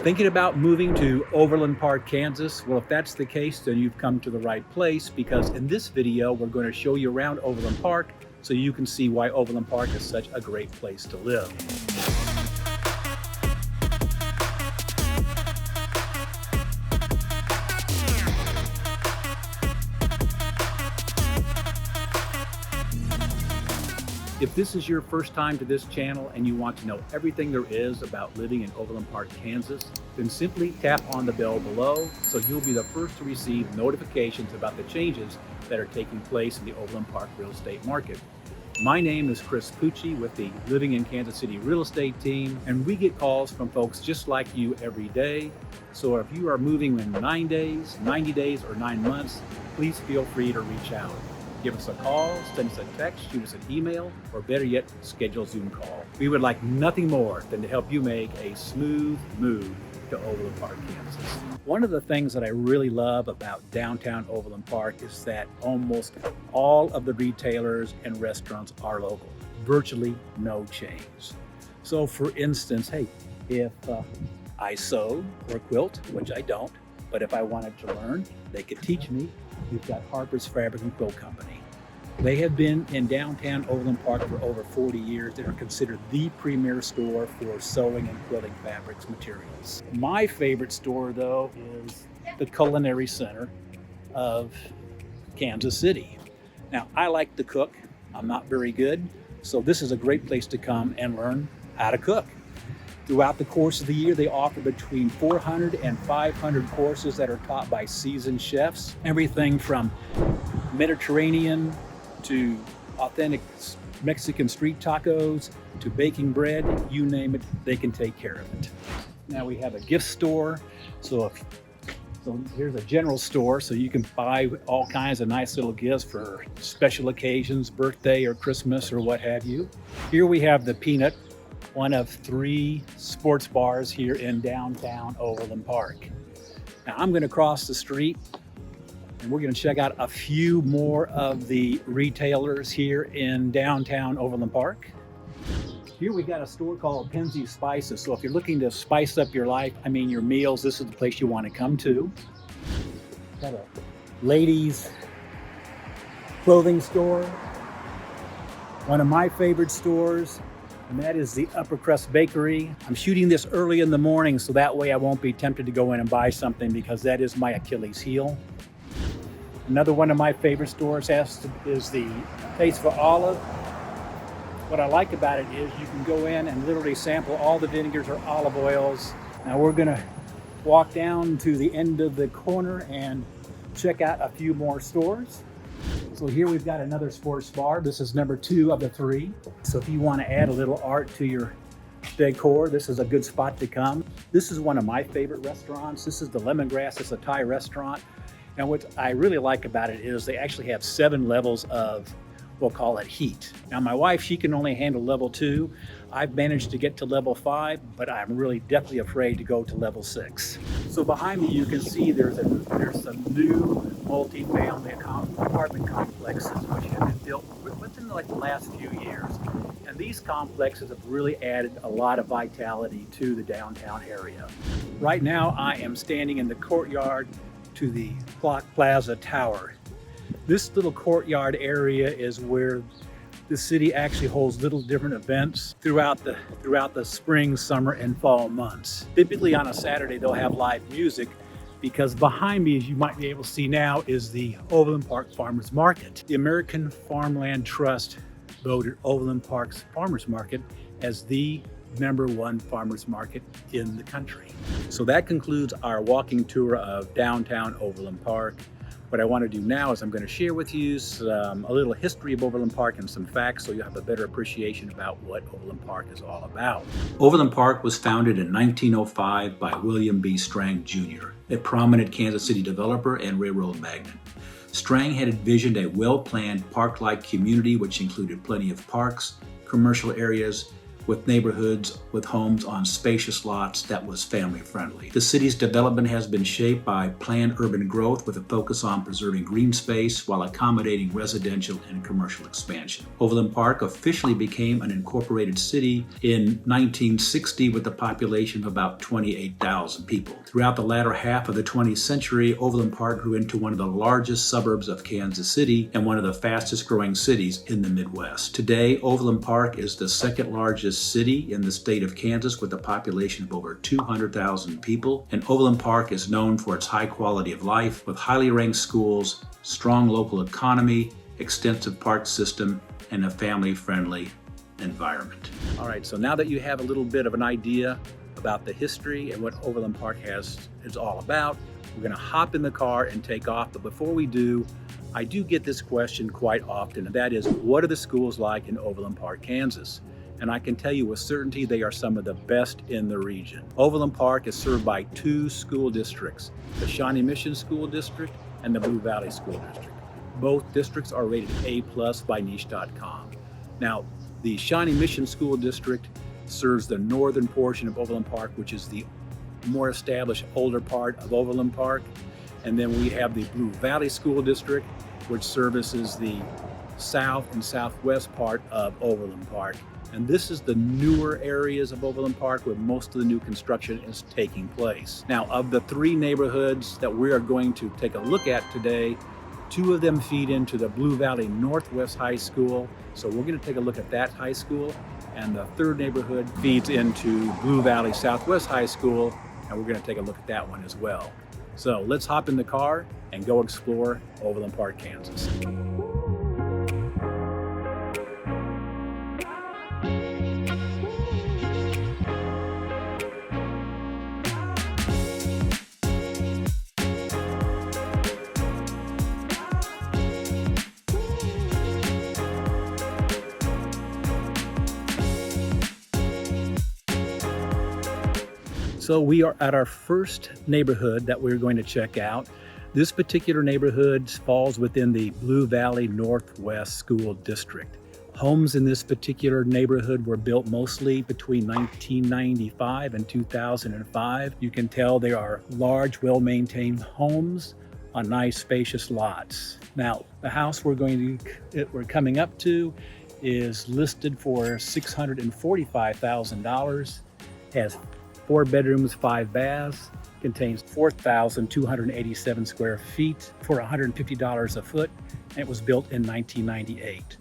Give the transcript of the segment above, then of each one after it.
Thinking about moving to Overland Park, Kansas? Well, if that's the case, then you've come to the right place, because in this video, we're going to show you around Overland Park so you can see why Overland Park is such a great place to live. If this is your first time to this channel and you want to know everything there is about living in Overland Park, Kansas, then simply tap on the bell below so you'll be the first to receive notifications about the changes that are taking place in the Overland Park real estate market. My name is Chris Pucci with the Living in Kansas City real estate team, and we get calls from folks just like you every day. So if you are moving in 9 days, 90 days, or 9 months, please feel free to reach out. Give us a call, send us a text, shoot us an email, or better yet, schedule a Zoom call. We would like nothing more than to help you make a smooth move to Overland Park, Kansas. One of the things that I really love about downtown Overland Park is that almost all of the retailers and restaurants are local, virtually no chains. So for instance, hey, if I sew or quilt, which I don't, but if I wanted to learn, they could teach me. We've got Harper's Fabric and Quilt Company. They have been in downtown Overland Park for over 40 years. They are considered the premier store for sewing and quilting fabrics materials. My favorite store, though, is the Culinary Center of Kansas City. Now, I like to cook. I'm not very good, so this is a great place to come and learn how to cook. Throughout the course of the year, they offer between 400 and 500 courses that are taught by seasoned chefs. Everything from Mediterranean to authentic Mexican street tacos to baking bread, you name it, they can take care of it. Now we have a gift store. So here's a general store, so you can buy all kinds of nice little gifts for special occasions, birthday or Christmas or what have you. Here we have the Peanut, one of 3 sports bars here in downtown Overland Park. Now I'm going to cross the street and we're going to check out a few more of the retailers here in downtown Overland Park. Here we got a store called Penzeys Spices. So if you're looking to spice up your life, your meals, this is the place you want to come to. Got a ladies clothing store. One of my favorite stores, and that is the Upper Crust Bakery. I'm shooting this early in the morning so that way I won't be tempted to go in and buy something, because that is my Achilles heel. Another one of my favorite stores is the Tasteful Olive. What I like about it is you can go in and literally sample all the vinegars or olive oils. Now we're gonna walk down to the end of the corner and check out a few more stores. So here we've got another sports bar. This is number 2 of the 3. So if you want to add a little art to your decor, this is a good spot to come. This is one of my favorite restaurants. This is the Lemongrass. It's a Thai restaurant. And what I really like about it is they actually have 7 levels of, we'll call it heat. Now my wife, she can only handle level 2. I've managed to get to level 5, but I'm really definitely afraid to go to level 6. So behind me you can see there's some new multi-family apartment complexes which have been built within like the last few years. And these complexes have really added a lot of vitality to the downtown area. Right now I am standing in the courtyard to the Plaza Tower. This little courtyard area is where the city actually holds little different events throughout the spring, summer, and fall months. Typically on a Saturday they'll have live music, because behind me, as you might be able to see now, is the Overland Park Farmers Market. The American Farmland Trust voted Overland Park's Farmers Market as the #1 farmers market in the country. So that concludes our walking tour of downtown Overland Park. What I want to do now is I'm going to share with you a little history of Overland Park and some facts so you have a better appreciation about what Overland Park is all about. Overland Park was founded in 1905 by William B. Strang Jr., a prominent Kansas City developer and railroad magnate. Strang had envisioned a well-planned park-like community which included plenty of parks, commercial areas, with neighborhoods with homes on spacious lots that was family friendly. The city's development has been shaped by planned urban growth with a focus on preserving green space while accommodating residential and commercial expansion. Overland Park officially became an incorporated city in 1960 with a population of about 28,000 people. Throughout the latter half of the 20th century, Overland Park grew into one of the largest suburbs of Kansas City and one of the fastest growing cities in the Midwest. Today, Overland Park is the second largest city in the state of Kansas with a population of over 200,000 people, and Overland Park is known for its high quality of life with highly ranked schools, strong local economy, extensive park system, and a family-friendly environment. All right, so now that you have a little bit of an idea about the history and what Overland Park is all about, we're gonna hop in the car and take off. But before we do, I do get this question quite often, and that is, what are the schools like in Overland Park, Kansas? And I can tell you with certainty they are some of the best in the region. Overland Park is served by two school districts, the Shawnee Mission School District and the Blue Valley School District. Both districts are rated A+ by niche.com. Now, the Shawnee Mission School District serves the northern portion of Overland Park, which is the more established older part of Overland Park. And then we have the Blue Valley School District, which services the south and southwest part of Overland Park. And this is the newer areas of Overland Park where most of the new construction is taking place. Now, of the three neighborhoods that we are going to take a look at today, two of them feed into the Blue Valley Northwest High School. So we're going to take a look at that high school. And the third neighborhood feeds into Blue Valley Southwest High School, and we're going to take a look at that one as well. So let's hop in the car and go explore Overland Park, Kansas. So we are at our first neighborhood that we're going to check out. This particular neighborhood falls within the Blue Valley Northwest School District. Homes in this particular neighborhood were built mostly between 1995 and 2005. You can tell they are large, well-maintained homes on nice, spacious lots. Now, the house we're coming up to is listed for $645,000. Has 4 bedrooms, 5 baths, contains 4,287 square feet for $150 a foot, and it was built in 1998.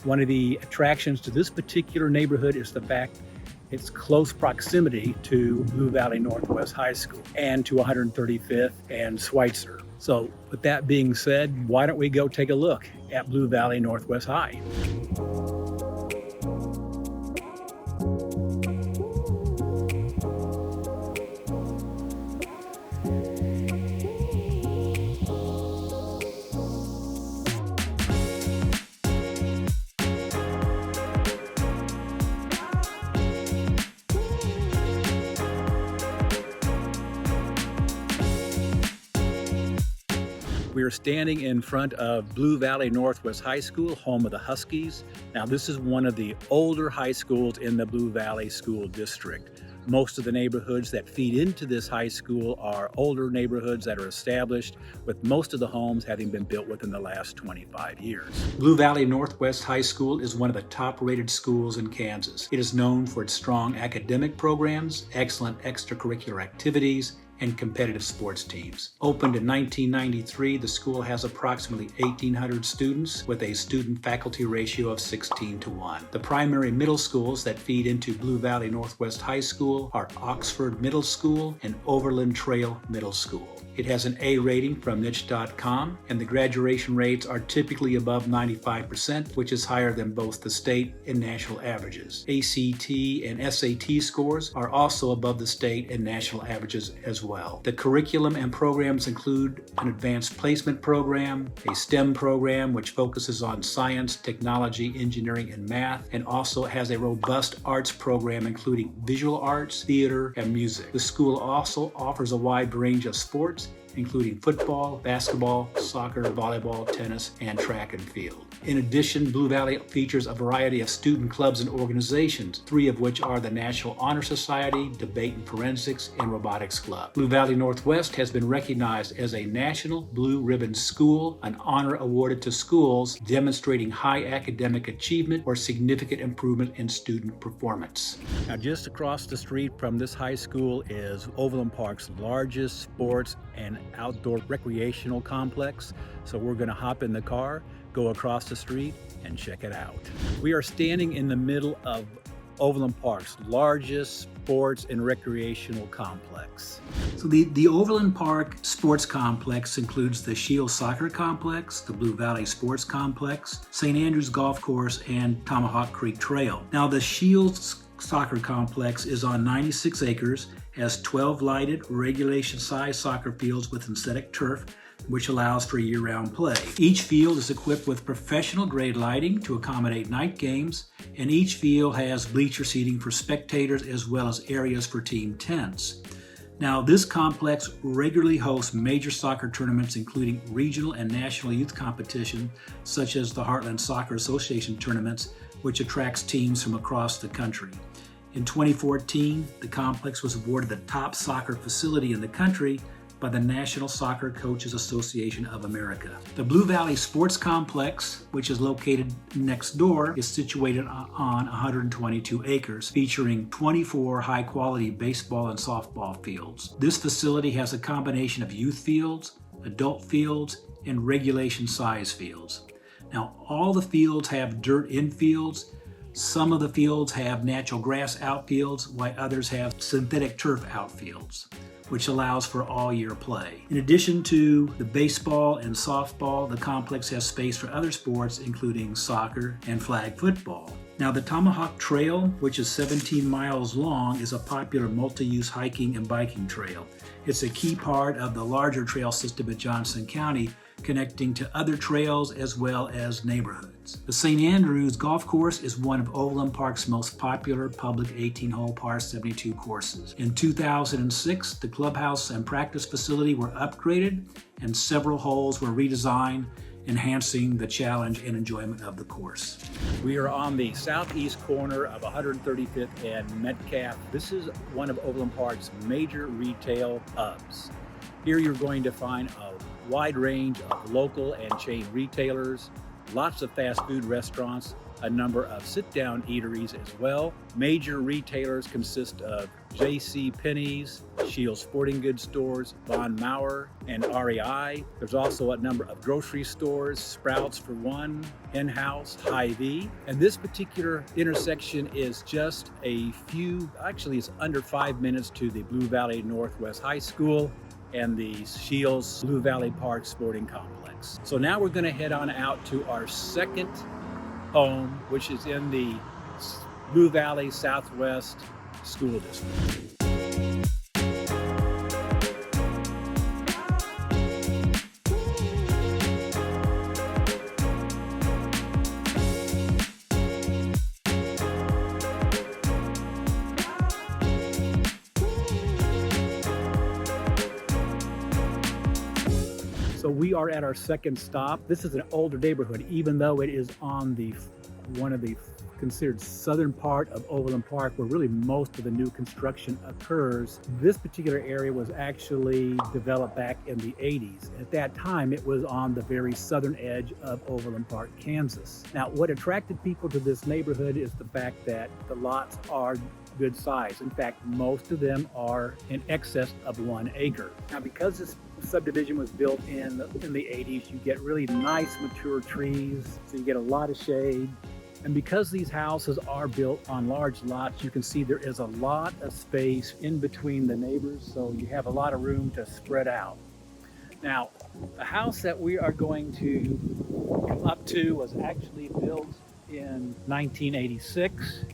One of the attractions to this particular neighborhood is the fact its close proximity to Blue Valley Northwest High School and to 135th and Schweitzer. So with that being said, why don't we go take a look at Blue Valley Northwest High? We are standing in front of Blue Valley Northwest High School, home of the Huskies. Now, this is one of the older high schools in the Blue Valley School District. Most of the neighborhoods that feed into this high school are older neighborhoods that are established, with most of the homes having been built within the last 25 years. Blue Valley Northwest High School is one of the top-rated schools in Kansas. It is known for its strong academic programs, excellent extracurricular activities, and competitive sports teams. Opened in 1993, the school has approximately 1,800 students with a student-faculty ratio of 16:1. The primary middle schools that feed into Blue Valley Northwest High School are Oxford Middle School and Overland Trail Middle School. It has an A rating from niche.com, and the graduation rates are typically above 95%, which is higher than both the state and national averages. ACT and SAT scores are also above the state and national averages as well. The curriculum and programs include an advanced placement program, a STEM program which focuses on science, technology, engineering, and math, and also has a robust arts program including visual arts, theater, and music. The school also offers a wide range of sports including football, basketball, soccer, volleyball, tennis, and track and field. In addition, Blue Valley features a variety of student clubs and organizations, 3 of which are the National Honor Society, Debate and Forensics, and Robotics Club. Blue Valley Northwest has been recognized as a National Blue Ribbon School, an honor awarded to schools demonstrating high academic achievement or significant improvement in student performance. Now, just across the street from this high school is Overland Park's largest sports and outdoor recreational complex. So we're going to hop in the car, go across the street, and check it out. We are standing in the middle of Overland Park's largest sports and recreational complex. So the Overland Park Sports Complex includes the Shield Soccer Complex, the Blue Valley Sports Complex, St. Andrews Golf Course, and Tomahawk Creek Trail. Now, the Shield Soccer Complex is on 96 acres, has 12 lighted regulation-sized soccer fields with synthetic turf, which allows for year-round play. Each field is equipped with professional-grade lighting to accommodate night games, and each field has bleacher seating for spectators as well as areas for team tents. Now, this complex regularly hosts major soccer tournaments, including regional and national youth competition, such as the Heartland Soccer Association tournaments, which attracts teams from across the country. In 2014, the complex was awarded the top soccer facility in the country by the National Soccer Coaches Association of America. The Blue Valley Sports Complex, which is located next door, is situated on 122 acres, featuring 24 high-quality baseball and softball fields. This facility has a combination of youth fields, adult fields, and regulation size fields. Now, all the fields have dirt infields. Some of the fields have natural grass outfields, while others have synthetic turf outfields, which allows for all-year play. In addition to the baseball and softball, the complex has space for other sports, including soccer and flag football. Now, the Tomahawk Trail, which is 17 miles long, is a popular multi-use hiking and biking trail. It's a key part of the larger trail system in Johnson County, connecting to other trails as well as neighborhoods. The St. Andrews Golf Course is one of Overland Park's most popular public 18-hole par 72 courses. In 2006, the clubhouse and practice facility were upgraded and several holes were redesigned, enhancing the challenge and enjoyment of the course. We are on the southeast corner of 135th and Metcalf. This is one of Overland Park's major retail hubs. Here you're going to find a wide range of local and chain retailers, lots of fast food restaurants, a number of sit-down eateries as well. Major retailers consist of J.C. Penney's, Shield Sporting Goods stores, Von Maur, and REI. There's also a number of grocery stores, Sprouts for one, In-House, Hy-Vee. And this particular intersection is just it's under 5 minutes to the Blue Valley Northwest High School and the Shield's Blue Valley Park Sporting Complex. So now we're going to head on out to our second home, which is in the Blue Valley Southwest School District. So we are at our second stop. This is an older neighborhood, even though it is on one of the considered southern part of Overland Park, where really most of the new construction occurs. This particular area was actually developed back in the 80s. At that time, it was on the very southern edge of Overland Park, Kansas. Now, what attracted people to this neighborhood is the fact that the lots are good size. In fact, most of them are in excess of 1 acre. Now, because this subdivision was built in the 80s, you get really nice mature trees, so you get a lot of shade. And because these houses are built on large lots, you can see there is a lot of space in between the neighbors, so you have a lot of room to spread out. Now, the house that we are going to come up to was actually built in 1986.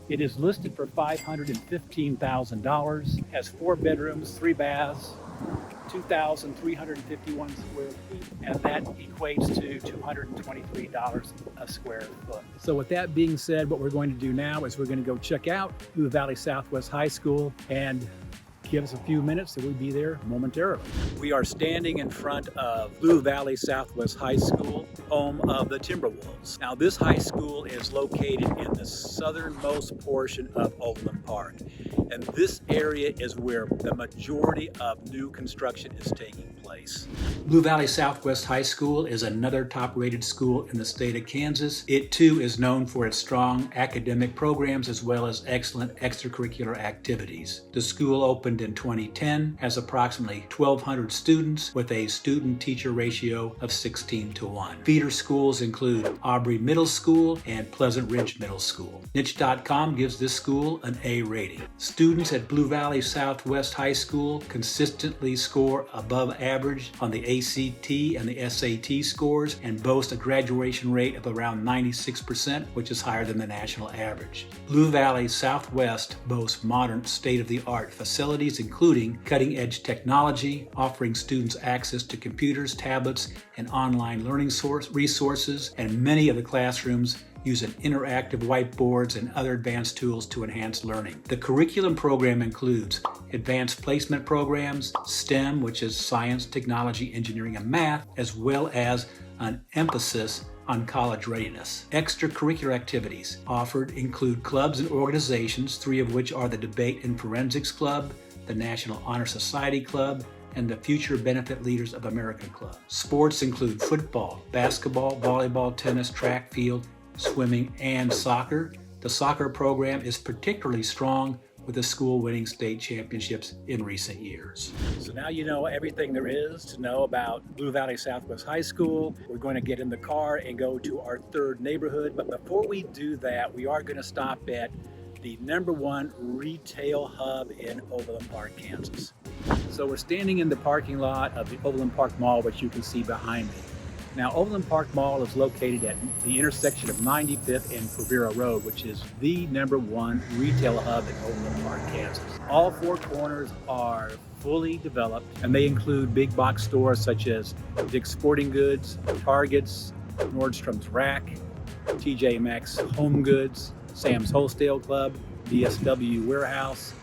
It is listed for $515,000, has 4 bedrooms, 3 baths, 2,351 square feet, and that equates to $223 a square foot. So with that being said, what we're going to do now is we're going to go check out Blue Valley Southwest High School and Give us a few minutes and we'll be there momentarily. We are standing in front of Blue Valley Southwest High School, home of the Timberwolves. Now this high school is located in the southernmost portion of Overland Park. And this area is where the majority of new construction is taking place. Blue Valley Southwest High School is another top-rated school in the state of Kansas. It too is known for its strong academic programs as well as excellent extracurricular activities. The school opened in 2010, has approximately 1,200 students with a student-teacher ratio of 16:1. Feeder schools include Aubrey Middle School and Pleasant Ridge Middle School. Niche.com gives this school an A rating. Students at Blue Valley Southwest High School consistently score above average on the ACT and the SAT scores and boast a graduation rate of around 96%, which is higher than the national average. Blue Valley Southwest boasts modern state-of-the-art facilities including cutting-edge technology, offering students access to computers, tablets, and online learning resources, and many of the classrooms use interactive whiteboards and other advanced tools to enhance learning. The curriculum program includes advanced placement programs, STEM, which is science, technology, engineering, and math, as well as an emphasis on college readiness. Extracurricular activities offered include clubs and organizations, 3 of which are the Debate and Forensics Club, the National Honor Society Club, and the Future Benefit Leaders of America Club. Sports include football, basketball, volleyball, tennis, track, field, swimming, and soccer. The soccer program is particularly strong with the school winning state championships in recent years. So now you know everything there is to know about Blue Valley Southwest High School. We're going to get in the car and go to our third neighborhood. But before we do that, we are going to stop at the #1 retail hub in Overland Park, Kansas. So we're standing in the parking lot of the Overland Park Mall, which you can see behind me. Now, Overland Park Mall is located at the intersection of 95th and Quivira Road, which is the #1 retail hub in Overland Park, Kansas. All 4 corners are fully developed, and they include big box stores such as Dick's Sporting Goods, Target's, Nordstrom's Rack, TJ Maxx Home Goods, Sam's Wholesale Club, DSW Warehouse,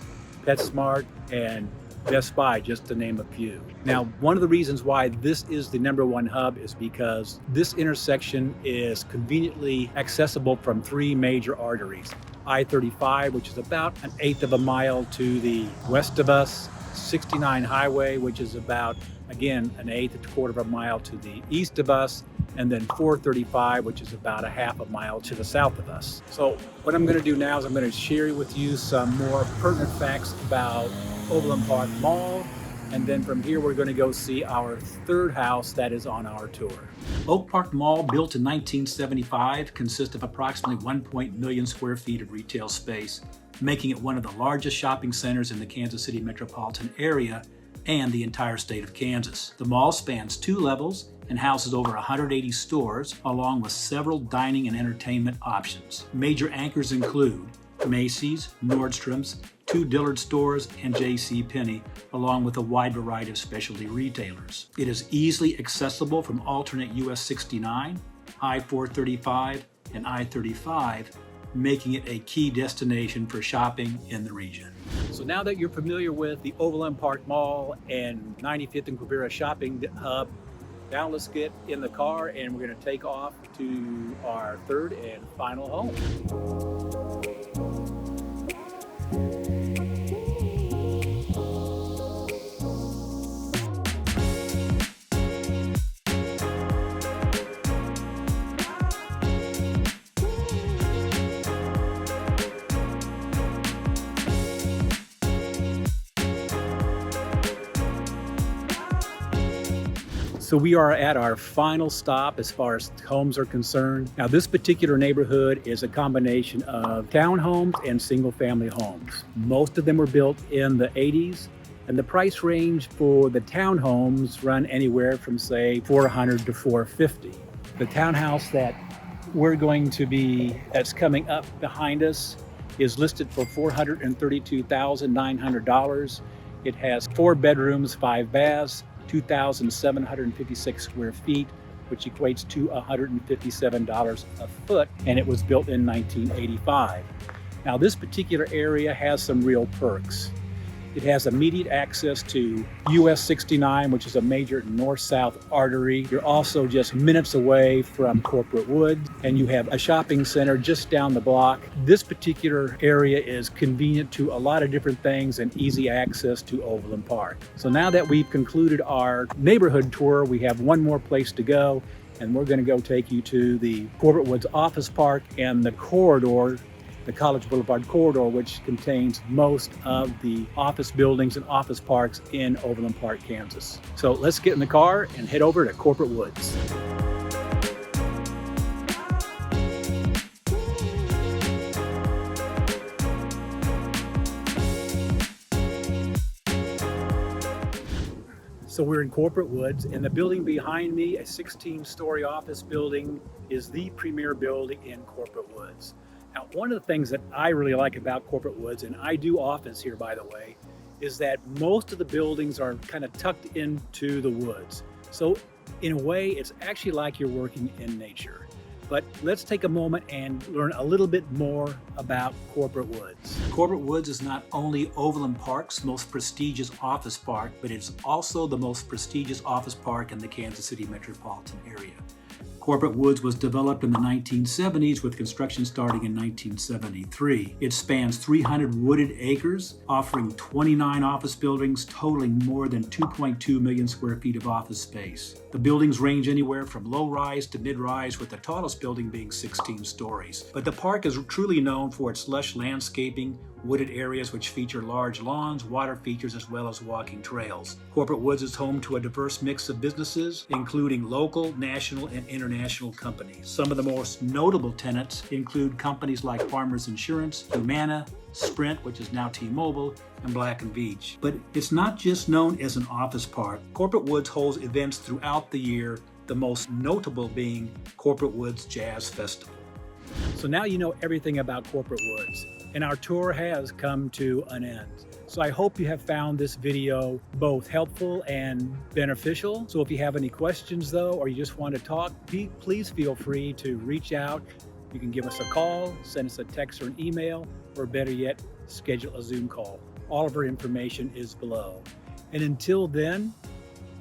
PetSmart, and Best Buy, just to name a few. Now, one of the reasons why this is the #1 hub is because this intersection is conveniently accessible from 3 major arteries. I-35, which is about 1/8 of a mile to the west of us, 69 Highway, which is about, again, 1/8 to 1/4 of a mile to the east of us, and then 435, which is about 1/2 a mile to the south of us. So what I'm going to do now is I'm going to share with you some more pertinent facts about Overland Park Mall, and then from here we're going to go see our third house that is on our tour. Oak Park Mall, built in 1975, consists of approximately 1 million square feet of retail space, making it one of the largest shopping centers in the Kansas City metropolitan area and the entire state of Kansas. The mall spans 2 levels and houses over 180 stores, along with several dining and entertainment options. Major anchors include Macy's, Nordstrom's, 2 Dillard stores, and JCPenney, along with a wide variety of specialty retailers. It is easily accessible from alternate US 69, I-435, and I-35, making it a key destination for shopping in the region. So now that you're familiar with the Overland Park Mall and 95th and Quivira shopping hub, now let's get in the car and we're going to take off to our third and final home. So we are at our final stop as far as homes are concerned. Now this particular neighborhood is a combination of townhomes and single family homes. Most of them were built in the 80s, and the price range for the townhomes run anywhere from say $400 to $450. The townhouse that that's coming up behind us is listed for $432,900. It has 4 bedrooms, 5 baths, 2,756 square feet, which equates to $157 a foot, and it was built in 1985. Now this particular area has some real perks. It has immediate access to US 69, which is a major north-south artery. You're also just minutes away from Corporate Woods, and you have a shopping center just down the block. This particular area is convenient to a lot of different things and easy access to Overland Park. So now that we've concluded our neighborhood tour, we have one more place to go, and we're going to go take you to the Corporate Woods Office Park and the corridor, the College Boulevard corridor, which contains most of the office buildings and office parks in Overland Park, Kansas. So let's get in the car and head over to Corporate Woods. So we're in Corporate Woods, and the building behind me, a 16-story office building, is the premier building in Corporate Woods. Now, one of the things that I really like about Corporate Woods, and I do office here, by the way, is that most of the buildings are kind of tucked into the woods. So in a way, it's actually like you're working in nature. But let's take a moment and learn a little bit more about Corporate Woods. Corporate Woods is not only Overland Park's most prestigious office park, but it's also the most prestigious office park in the Kansas City metropolitan area. Corporate Woods was developed in the 1970s with construction starting in 1973. It spans 300 wooded acres, offering 29 office buildings totaling more than 2.2 million square feet of office space. The buildings range anywhere from low-rise to mid-rise, with the tallest building being 16 stories. But the park is truly known for its lush landscaping, wooded areas which feature large lawns, water features, as well as walking trails. Corporate Woods is home to a diverse mix of businesses, including local, national, and international companies. Some of the most notable tenants include companies like Farmers Insurance, Humana, Sprint, which is now T-Mobile, and Black & Veatch. But it's not just known as an office park. Corporate Woods holds events throughout the year, the most notable being Corporate Woods Jazz Festival. So now you know everything about Corporate Woods, and our tour has come to an end. So I hope you have found this video both helpful and beneficial. So if you have any questions though, or you just want to talk, please feel free to reach out. You can give us a call, send us a text or an email, or better yet, schedule a Zoom call. All of our information is below. And until then,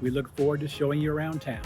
we look forward to showing you around town.